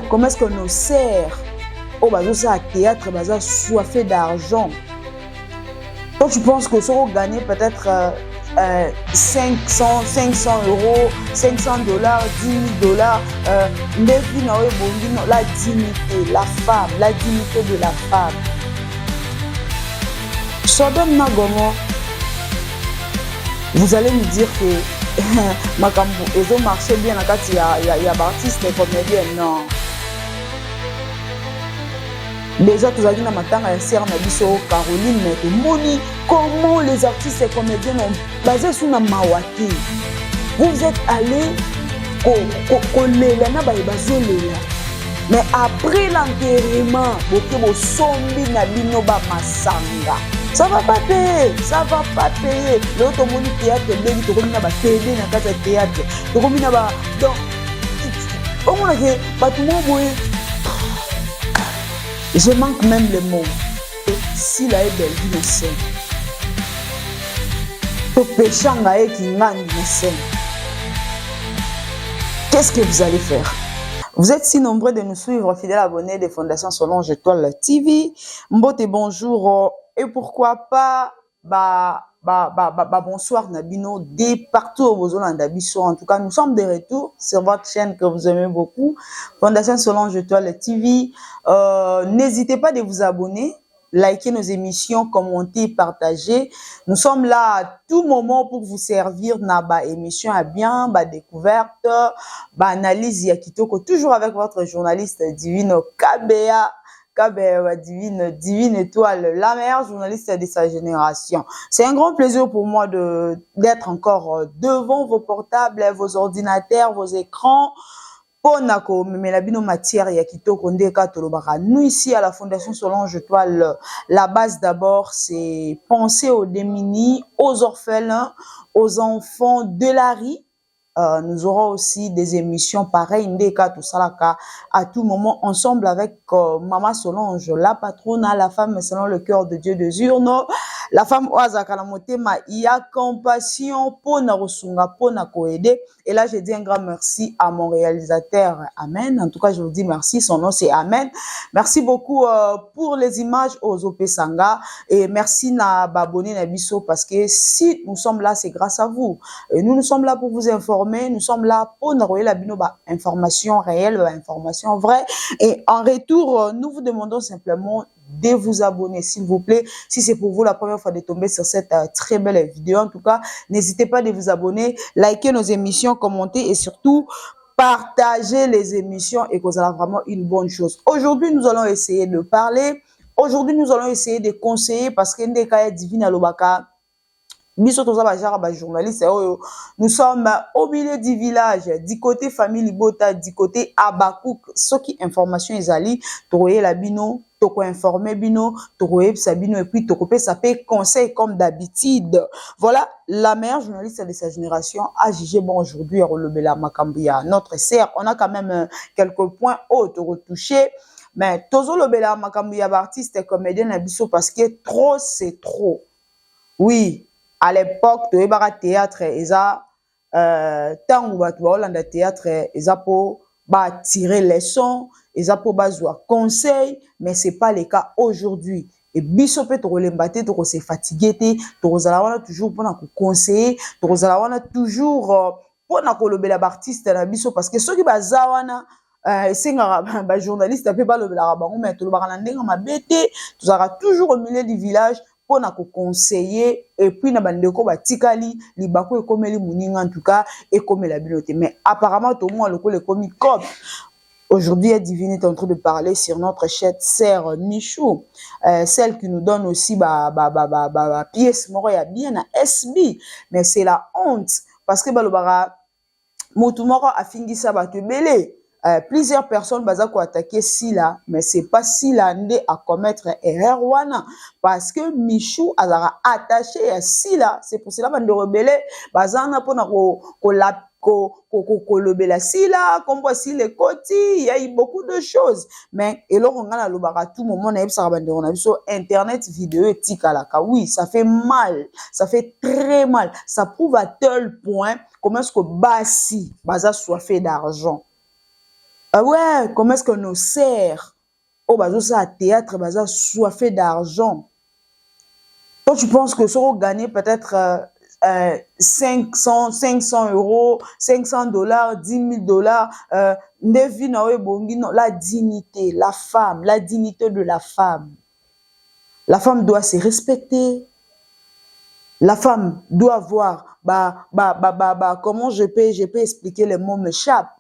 comment est-ce que nos sœurs au bazo théâtre baza soifé d'argent. Quand tu penses que ça va gagner peut-être 500 euros, 500 dollars, 10 000 dollars, la dignité, la femme, la dignité de la femme. Sodome Nagomo, vous allez me dire que Makambo, ils ont marché bien, il y a artistes et comédiens, non. Déjà, tous les matins, il y a Caroline, Moni, comment les artistes et comédiens ont basé sur la Mawati. Vous êtes allés au Lélana, mais après l'enterrement, vous sombi na bino ba masanga. Ça va pas payer, ça va pas payer. L'autre monde théâtre, il y a ba télé na kata théâtre. Donc on a que pas tout le monde. Je manque même les mots. Si la est belle, il sait. Pour pécher en gagne qui gagne, il sait. Qu'est-ce que vous allez faire? Vous êtes si nombreux de nous suivre, fidèles abonnés des Fondations Solange Étoile TV. Mbote bonjour. Et pourquoi pas, bonsoir Nabino, dès partout au Bozolanda Dabiso. En tout cas, nous sommes de retour sur votre chaîne que vous aimez beaucoup, Fondation Solange Étoile TV. N'hésitez pas de vous abonner, liker nos émissions, commenter, partager. Nous sommes là à tout moment pour vous servir dans ba émission à bien, ba découverte, ba analyse yakitoko, toujours avec votre journaliste Divine KBA. Divine Étoile, la meilleure journaliste de sa génération. C'est un grand plaisir pour moi d'être encore devant vos portables, vos ordinateurs, vos écrans. Nous ici à la Fondation Solange Étoile, la base d'abord c'est penser aux démunis, aux orphelins, aux enfants de la rue. Nous aurons aussi des émissions pareilles, à tout moment, ensemble avec Maman Solange, la patronne, la femme selon le cœur de Dieu de Zurno, la femme Oazaka la motema, il y a compassion pour Narosunga, pour Nakoede. Et là, je dis un grand merci à mon réalisateur, Amen. En tout cas, je vous dis merci, son nom c'est Amen. Merci beaucoup pour les images aux OP Sanga et merci na babone na biso parce que si nous sommes là, c'est grâce à vous. Et nous sommes là pour vous informer. Nous sommes là pour nous la information réelle, information vraie. Et en retour, nous vous demandons simplement de vous abonner, s'il vous plaît. Si c'est pour vous la première fois de tomber sur cette très belle vidéo, en tout cas, n'hésitez pas de vous abonner, liker nos émissions, commenter et surtout partager les émissions et que ça sera vraiment une bonne chose. Aujourd'hui, nous allons essayer de parler. Aujourd'hui, nous allons essayer de conseiller parce que Ndeka Divine Alobaka. Nous sommes au milieu du village, du côté famille Libota, du côté Abakouk, ce qui information ezali, trouver la bino, toko informer bino, trouver sabino et puis toko pe ça peut conseil comme d'habitude. Voilà, la meilleure journaliste de sa génération a jugé bon aujourd'hui à Rolobela Makambouya. Notre sœur, on a quand même quelques points hauts retouchés. Mais Tozo Lobela Makambouya artiste et comédien abisso parce que trop c'est trop. Oui. À l'époque, tu es au théâtre, tant que théâtre, pour tirer les sons, pour conseil, mais ce n'est pas le cas aujourd'hui. Et biso peut te relembater, tu es fatigué, tu es toujours pour conseiller, tu es toujours pour le artiste parce que ceux qui sont journaliste, mais tu seras toujours au milieu du village. Pour nous conseiller et puis na bandeko batikali libako ekomeli muninga en tout cas et comme la bibliothèque mais apparemment tout le monde le komi cop. Aujourd'hui Divine est en train de parler sur notre chère sœur Michou, celle qui nous donne aussi pièce moro ya bien na SB, mais c'est la honte parce que balobara motumoro afingisa bato belé. Plusieurs personnes bazako attaquer Sila, mais c'est pas Sila ndé à commettre erreur wana parce que Michou a attaché à Sila, c'est pour cela bande rebelle bazana pona ko lobela Sila comme voici les côtés, il y a eu beaucoup de choses mais et là on a le bara tout moment na yebsa bande on a vu sur internet vidéo tikalaka oui ça fait mal, ça fait très mal, ça prouve à tel point comment est-ce que Bassi baza soifé d'argent. Ah ouais, comment est-ce que nos sœurs, oh, bah, ça, à théâtre, bah, ça, soifé d'argent. Toi, tu penses que ça va gagner peut-être 500 euros, 500 dollars, 10 000 dollars, la dignité, la dignité de la femme. La femme doit se respecter. La femme doit voir, comment je peux expliquer, les mots m'échappent.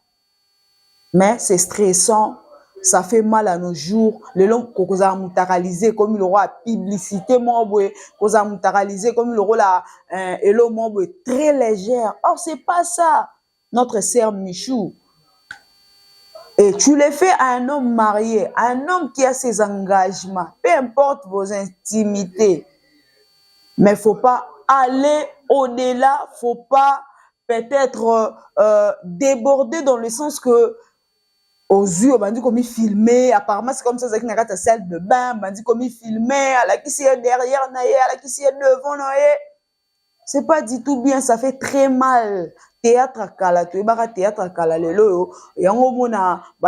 Mais c'est stressant, ça fait mal à nos jours. Le long qu'on a mutaralisé comme il aura publicité, qu'on a mutaralisé comme il aura la hello très légère. Or, c'est pas ça, notre sœur Michou. Et tu le fais à un homme marié, à un homme qui a ses engagements, peu importe vos intimités. Mais il ne faut pas aller au-delà, il ne faut pas peut-être déborder dans le sens que aux yeux, on dit comme il filmait, apparemment c'est comme ça, c'est qu'il a salle de bain, on dit comme il filmait, à la qui est derrière, à la qui est devant, c'est pas du tout bien, ça fait très mal. Théâtre à Kala, tu es théâtre à Kala, lelo, et en gros,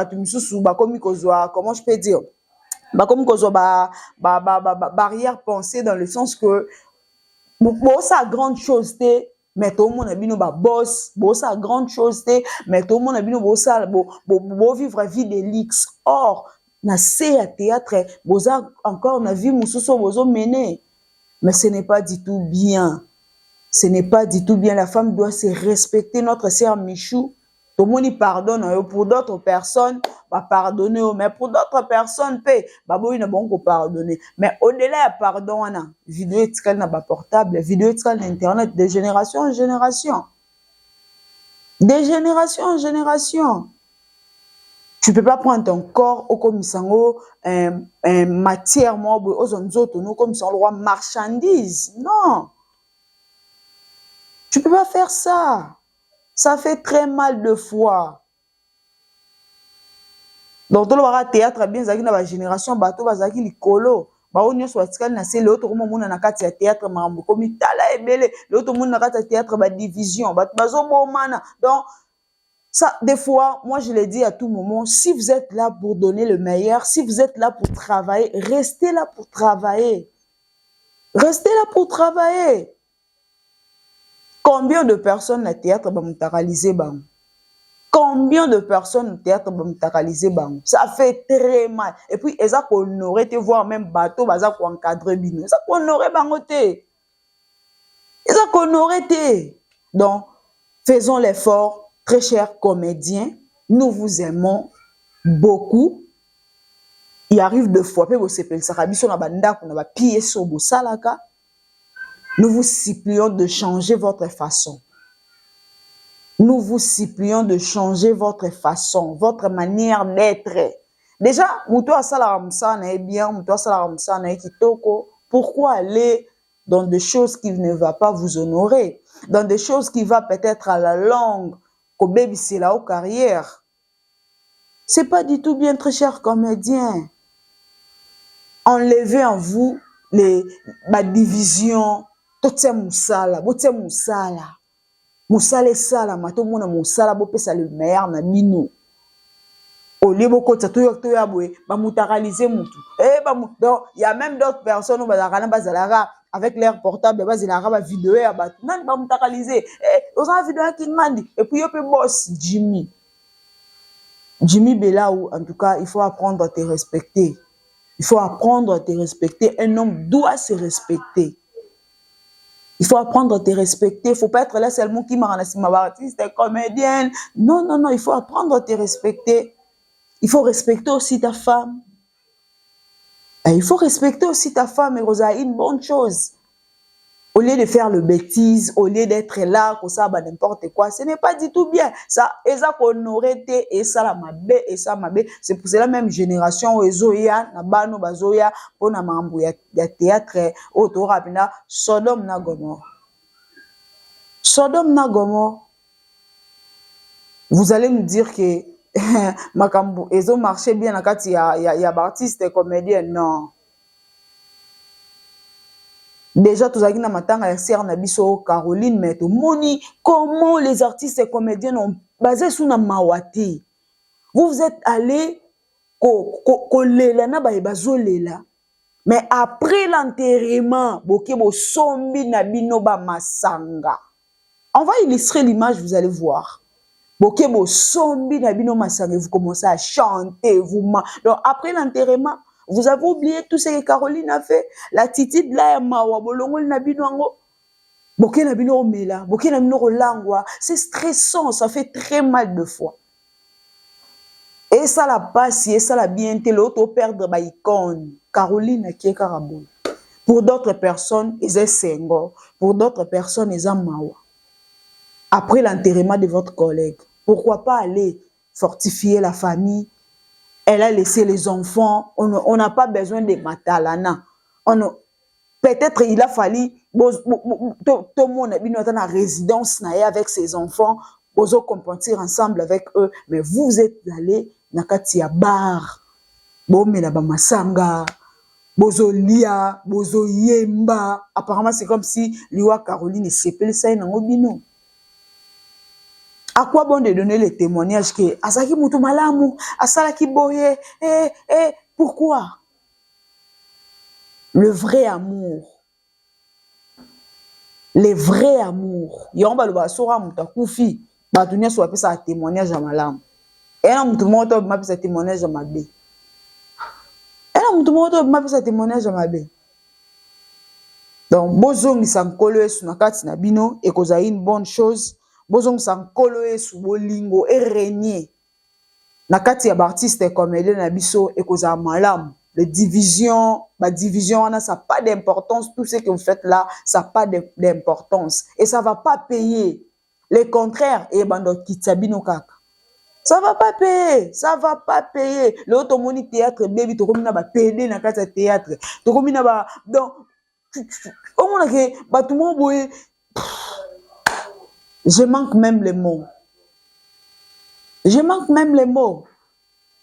tu me sous, comme comment je peux dire, comme barrière pensée dans le sens que, bon, ça grande chose, mais tout le monde a bien boss, bon, ça grande chose, mais tout le monde a bien vivre vie de l'X. Or, na c'est à théâtre, encore on a vu mon sous mené, mais ce n'est pas du tout bien. Ce n'est pas du tout bien. La femme doit se respecter. Notre sœur Michou, tout le monde y pardonne. Pour d'autres personnes, pardonner. Mais pour d'autres personnes, il n'a bon pardonner. Mais au-delà de pardon, vidéo étiquette n'a pas portable, vidéo étiquette internet de génération en génération. De génération en génération. Tu ne peux pas prendre ton corps au commissango, matière, comme si on le roi marchandise. Non. Tu ne peux pas faire ça. Ça fait très mal de foi. Donc, tout le théâtre bien dans la génération, bateau bazaki likolo. Bao nyo swatikali na se l'autre monde na kati ya théâtre mambo comme tala ebele, l'autre monde na kati ya théâtre ba division, bazo bomana. Donc ça des fois, moi je le dis à tout moment, si vous êtes là pour donner le meilleur, si vous êtes là pour travailler, restez là pour travailler. Restez là pour travailler. Combien de personnes le théâtre va mutaraliser bang? Combien de personnes le théâtre va mutaraliser bang? Ça fait très mal. Et puis, ils ont honoré te voir même bateau, ils ont encadré bino. Ils ont honoré bangoté. Ils ont honoré te. Donc, faisons l'effort, très chers comédiens. Nous vous aimons beaucoup. Il arrive de fois, vous s'appelle Sarabiso na banda, qu'on a pied sur le salaka. Nous vous supplions de changer votre façon. Nous vous supplions de changer votre façon, votre manière d'être. Déjà, pourquoi aller dans des choses qui ne vont pas vous honorer, dans des choses qui vont peut-être à la longue, qu'au baby c'est là aux carrières. C'est pas du tout bien, très cher comédien. Enlevez en vous la division. Tout c'est moussala, bote moussala. Moussala sala, mato mona moussala, bo pesa le meilleur na bino. Au lieu de côté tout ya boé, ba mutaraliser mutu. Donc il y a même d'autres personnes où bazalara avec leur portable, bazalara ba vidéo ya ba nan ba mutaraliser. Aux en vidéo qui ngandi et puis yo pe boss Jimmy. Jimmy Belaou, en tout cas, il faut apprendre à te respecter. Il faut apprendre à te respecter. Un homme doit se respecter. Il faut apprendre à te respecter. Il ne faut pas être là seulement qui m'a rendu ma artiste, comédienne. Non, non, non. Il faut apprendre à te respecter. Il faut respecter aussi ta femme. Et il faut respecter aussi ta femme. Et Rosa, une bonne chose. Au lieu de faire le bêtise, au lieu d'être là, comme ça, n'importe quoi, ce n'est pas du tout bien. Ça, ça qu'on aurait été, et ça, la mabe, et ça, mabe. C'est pour la même génération, où Ezoya, Nabano, Bazoya, pour na mambo, ya théâtre, autour, rapina, Sodome na Gomorrhe. Sodome na Gomorrhe. Vous allez nous dire que, Makambo, Ezo marchait bien, il y a artiste, comédien, non. Déjà, tous les matanga ya sœur Nabiso Caroline, mais tout moni comment les artistes et comédiens ont basé sur na mawati. Vous êtes allé kolela na bazolela. Mais après l'enterrement, boke bo sombi na bino ba masanga. On va illustrer l'image, vous allez voir. Boke bo sombi na bino masanga, vous commencez à chanter, donc après l'enterrement, vous avez oublié tout ce que Caroline a fait. La titi de la mawa bolongol na bino ango. Boke na bino omela, boke na bino langwa. C'est stressant, ça fait très mal de fois. Et ça la passe, et ça la bien, l'autre perdre ba icône. Caroline qui est carabou. Pour d'autres personnes, ils sont single. Pour d'autres personnes, ils sont mawa. Après l'enterrement de votre collègue, pourquoi pas aller fortifier la famille? Elle a laissé les enfants. On n'a pas besoin de matalana. Peut-être il a fallu tout le monde est dans la résidence avec ses enfants. Vous compenser ensemble avec eux. Mais vous êtes allés nakati ya bar. Bomela ba masanga. Bozo lia, bozo yemba. Apparemment c'est comme si Liwa Caroline s'appelle ça dans bino. À quoi bon de donner les témoignages que Asaki mutu malamu, Asaki boye, pourquoi? Le vrai amour. Le vrai amour. Yomba le basura mutakufi, batunia soit ça témoignage à malamu. Et là mutu moto m'a fait témoignage à mabe. Et là mutu moto m'a fait témoignage à mabe. Donc bozong sankolo esu nakati na bino et koza une bonne chose. Bozong sankolo esu bolingo et régner. Nakati ya artiste comme Hélène Abisso et koza malamu. Les divisions, la division, ça n'a pas d'importance. Tout ce que vous faites là, ça n'a pas d'importance. Et ça ne va pas payer. Le contraire, et kitabino kaka. Ça ne va pas payer. Ça ne va pas payer. L'autre moni théâtre, baby, tu commis na PD na kata théâtre. Tu commis na ba donc au moins que ba tout le monde boye. Je manque même les mots. Je manque même les mots.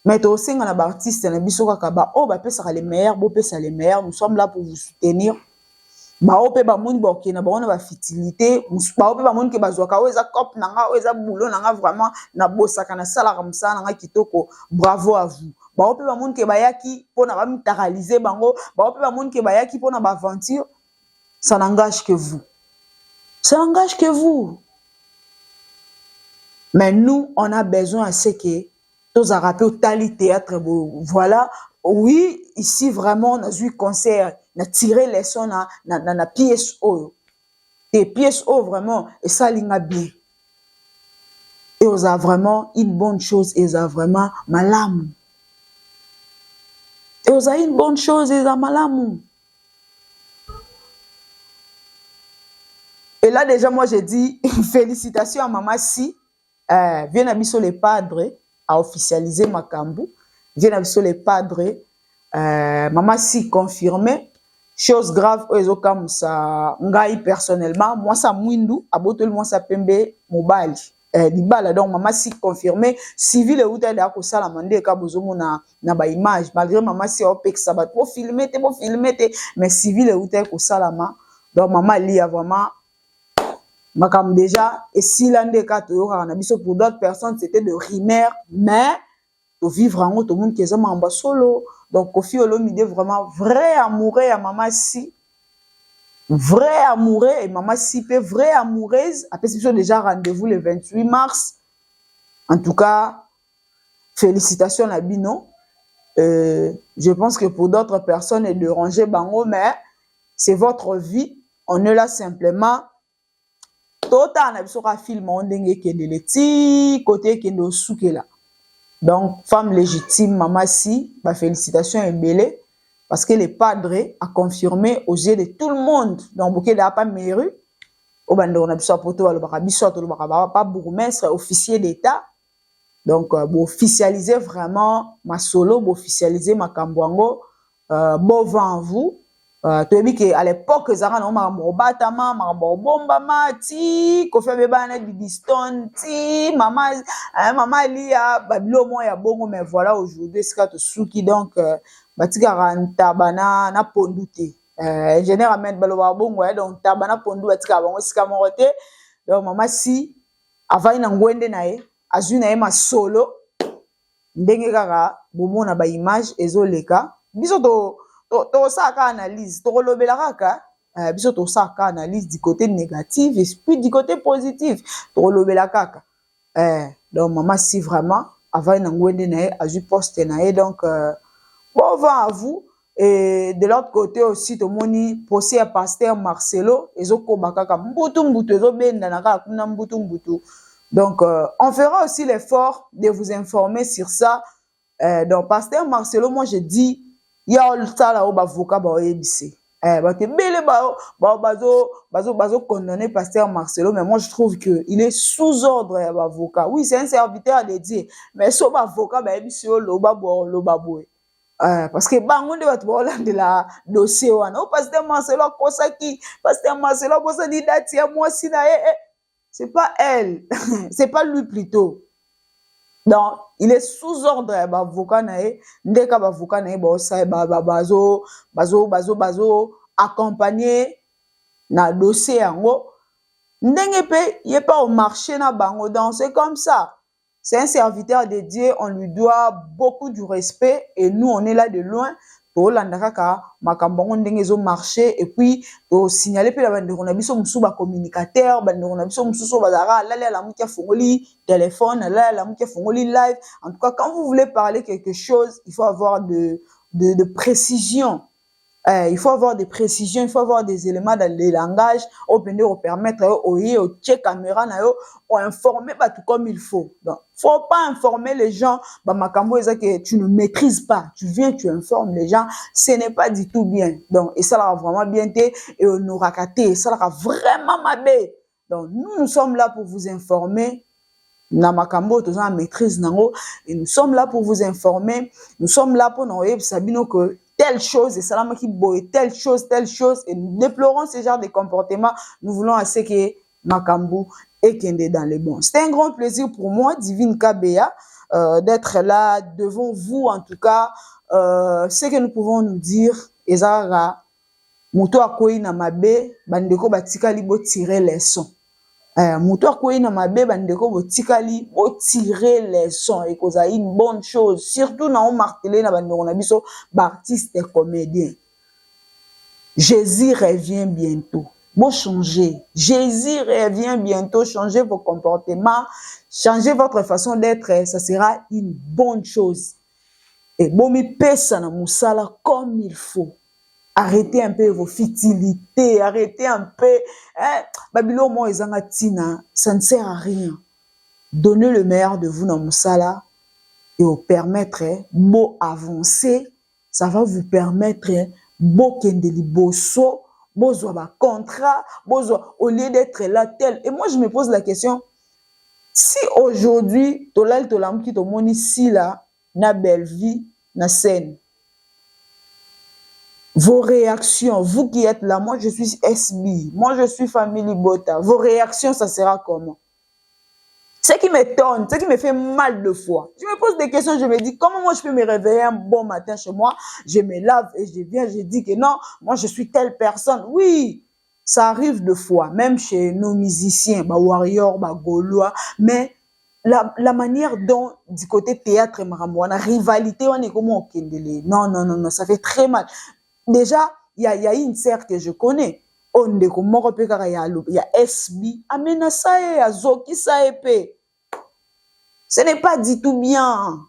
Mais tu aussi un artiste na biso kaka ba oh ba pesa les meilleurs, bo pesa les meilleurs, nous sommes là pour vous soutenir. Ba ope ba moni ba okena ba on ba fitilité, ba ope ba moni ke bazwaka o eza cop nanga o eza boulot nanga vraiment na bosaka na sala comme ça nanga kitoko, bravo à vous. Ba ope ba moni ke ba yaki pona ba mitéraliser bango, ba ope ba moni ke ba yaki pona ba aventure, ça n'engage que vous. Ça n'engage que vous. Mais nous on a besoin à ce que tous à rappeler au tali théâtre, voilà, oui, ici vraiment, on a eu concert, on a tiré les sons, on a pièce haut, des pièces haut vraiment, et ça l'inga bien. Et on a vraiment une bonne chose, et on a vraiment malamu. Et on a une bonne chose, et on a malamu. Et là déjà, moi j'ai dit, félicitations à Maman Si, viens à les padres, à officialiser Makambu. Viens sur les padres. Maman Si confirmé. Chose grave, comme ça, ngai personnellement, moi ça mouindou, abotol moi ça pembe mobile. Libala donc Maman Si confirmé. Civil et outa da ko sala mande ka bozomo na ba image malgré Maman Si opek sabat pour filmer mais civil et outa ko sala ma. Donc Maman li a vraiment Makam déjà, et si l'un des cas, pour d'autres personnes, c'était de rimer, mais pour vivre en haut, tout le monde qui est en solo. Donc, Kofi Olomide, vraiment, vrai amoureux à Maman Si. Vrai amoureux, et Maman Si, vrai amoureuse. Après, c'est déjà rendez-vous le 28 mars. En tout cas, félicitations à Bino. Je pense que pour d'autres personnes, et de ranger Bango, mais c'est votre vie. On est là simplement. Tota na biso ka film on ndenge kendele ti côté kendo soukela. Donc femme légitime Maman Si, bah félicitations et belé parce que le padre a confirmé aux yeux de tout le monde. Donc bouquet n'a pas mairie au bando on a biso poto le baka biso to le baka pas bourgmestre officier d'état. Donc pour officialiser vraiment ma solo, pour officialiser ma kambwango bon vent à vous. Tu as vu qu'à l'époque, Zara n'a pas batama, bomba mati, Kofi Bebana Bibiston, ti, maman lia, babilo moi ya bongo, mais voilà aujourd'hui c'est quand souki donc batika ranta bana na pondute. Ingénieur Ahmed Baloba bongo donc tabana pondu batika bongo sika morote. Donc Maman Si avant ina ngwende nae, azuna ma solo. ndenge kaka bomona ba image ezoleka biso to saka analyse to kolobela kaka biso to saka analyse du côté négatif et puis du côté positif to kolobela kaka donc maman si vraiment avant na ngwende na ye azui poste na ye donc bon vent à vous. Et de l'autre côté aussi, tout le monde procès à pasteur Marcelo, donc, on fera aussi l'effort de vous informer sur ça. Donc, pasteur Marcelo, moi, je dis, il y a ça là où avocat va ébisser. Bazo condamné pasteur Marcelo, mais moi, je trouve qu'il est sous ordre avocat. Oui, c'est un serviteur de Dieu, mais son avocat va ébisser le baboué. Parce que bango nde bato baolandela dossier wana o pasteur Marcelo akosaki pasteur Marcelo abosani dati ya mwasi na ye c'est pas elle c'est pas lui plutôt donc il est sous ordre ya bavoka na ye ndeka bavoka na ye bazo accompagner na dossier yango ndenge pe ye pas au marché na bango donc c'est comme ça. C'est un serviteur de Dieu, on lui doit beaucoup du respect et nous on est là de loin. To landaka makambongo ndenge zo marché et puis to signaler pe la bande on a biso musu ba communicateur bande on a biso musu so bazara là la mukia fongoli téléphone là la mukia fongoli live. En tout cas quand vous voulez parler quelque chose, il faut avoir de précision. Il faut avoir des précisions, il faut avoir des éléments dans le langage pour permettre au check caméra ou informer tout comme il faut. Donc, faut pas informer les gens que tu ne maîtrises pas. Tu viens, tu informes les gens, ce n'est pas du tout bien. Donc, et ça là vraiment bien été et on aura raté, ça là vraiment mabé. Donc, nous sommes là pour vous informer. Na makambo toza maîtrise nango et nous sommes là pour vous informer. Nous sommes là pour nous sabino que telle chose et salama qui boye telle chose et nous déplorons ce genre de comportement. Nous voulons assez que makambo et kende dans les bons. C'est un grand plaisir pour moi, Divine Kabea, d'être là devant vous. En tout cas, ce que nous pouvons nous dire, ezara muto akoyi na mabe bandeko batika libo tirer les sons. Muto akoyi na mabe bandeko botikali bo tirer les sons et koza une bonne chose surtout na on marteler na bandeko na biso ba artiste et comédien. Jésus revient bientôt. Bon changer. Jésus revient bientôt, changez vos comportements, changez votre façon d'être, ça sera une bonne chose. Et bon mi pesa na musala comme il faut. Arrêtez un peu vos futilités, arrêtez un peu. Babylon, moi, ça ne sert à rien. Donnez le meilleur de vous dans Moussala et vous permettre de avancer. Ça va vous permettre de kendeli bosso, bozo ba contrat, bozo au lieu d'être là tel. Et moi, je me pose la question, si aujourd'hui, tolal tolam ki to moni si là, na belle vie, na scène. Vos réactions, vous qui êtes là, moi je suis SB, moi je suis Family Bota, vos réactions, ça sera comment? Ce qui m'étonne, ce qui me fait mal de foi. Je me pose des questions, je me dis, comment moi je peux me réveiller un bon matin chez moi, je me lave et je viens, je dis que non, moi je suis telle personne. Oui, ça arrive de fois, même chez nos musiciens, bah warrior, bah gaulois, mais la manière dont, du côté théâtre, la rivalité, on est comment non, ça fait très mal. Déjà, il y a une sœur que je connais. On est comme moi, il y a SB. Amena sae, azoki saepe. Ce n'est pas du tout bien.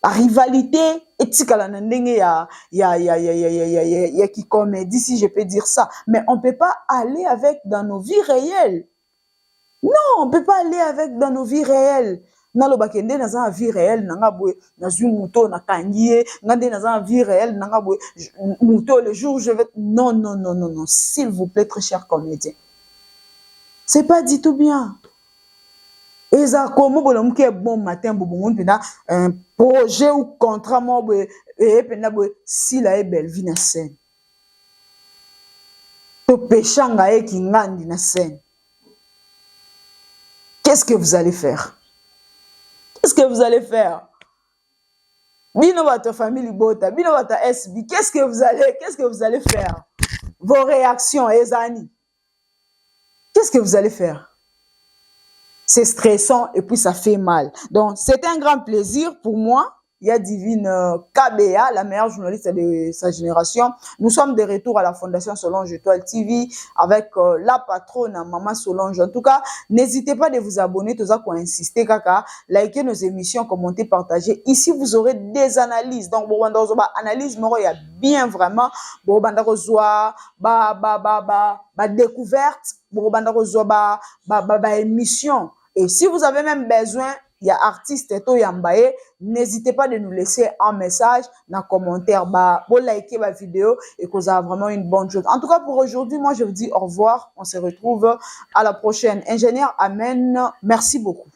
La rivalité, etikala nandenge ya qui comédie, si je peux dire ça. Mais on ne peut pas aller avec dans nos vies réelles. Non, on ne peut pas aller avec dans nos vies réelles. Nalo bakende na za vie réelle nanga boye na zu muto na kangiye ngande na za vie réelle nanga boye muto le jour je vais non s'il vous plaît très cher comédien. C'est pas du tout bien. Et ça comme bolom ke bon matin bobongo pena un projet ou contrat mo boye et pena boye si la est belle vie na scène. To pechanga e ki ngandi na scène. Qu'est-ce que vous allez faire? Qu'est-ce que vous allez faire? Bino votre famille Bota, bino votre SB, qu'est-ce que vous allez faire? Vos réactions, Ezani. Qu'est-ce que vous allez faire? C'est stressant et puis ça fait mal. Donc, c'est un grand plaisir pour moi il y a Divine KBA, la meilleure journaliste de sa génération. Nous sommes de retour à la Fondation Solange Étoile TV avec la patronne Maman Solange. En tout cas, n'hésitez pas de vous abonner, tout ça qu'on insister, kaka, likez nos émissions, commentez, partagez. Ici, vous aurez des analyses. Donc, bon, analyse, il y a bien vraiment, bon, découverte, bon, émission. Et si vous avez même besoin, il y a artiste Eto Yambaye, n'hésitez pas de nous laisser un message dans les commentaires, pour liker la vidéo et que vous avez vraiment une bonne chose. En tout cas, pour aujourd'hui, moi, je vous dis au revoir. On se retrouve à la prochaine. Ingénieur, amen. Merci beaucoup.